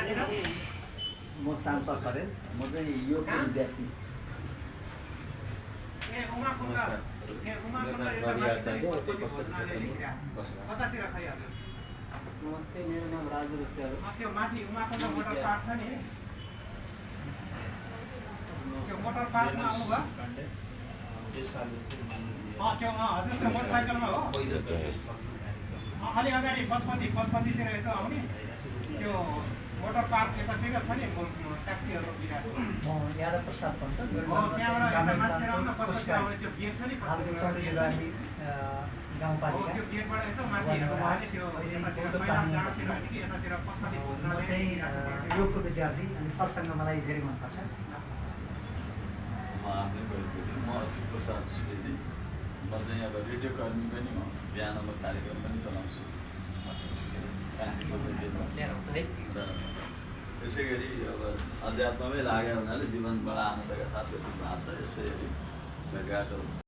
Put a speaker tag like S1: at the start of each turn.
S1: म शान्त खरेल म चाहिँ योगको विद्यार्थी
S2: नमस्ते मेरो नाम राजु बस्याल
S3: त्यो माथि उमाकुण्ड मोटर पार्क छ नि त्यो मोटर पार्कमा आउनु भयो त्यो हजुर त्यो मोटरसाइकलमा हो अलि अगाडि पशुपतितिर यसो आउने त्यो मोटर पार्क यतातिर छ नि ट्याक्सीहरू बिराको
S1: म यादव प्रसाद पन्त गाउँपालिका
S3: त्यो गेटबाट यसो माथि हेर्नु भयो भने त्यो डाँडातिर होइन कि यतातिर पशुपति
S1: म चाहिँ योगको विद्यार्थी अनि सत्सङ्ग मलाई धेरै मनपर्छ
S4: म अच्युत प्रसाद सुवेदी म चाहिँ अब रेडियो कर्मी पनि हो बिहानमा कार्यक्रम पनि चलाउँछु र यसै गरी अब अध्यात्ममै लाग्यो हुनाले जीवन बडा आनन्दका साथ भएको छ यसै गरी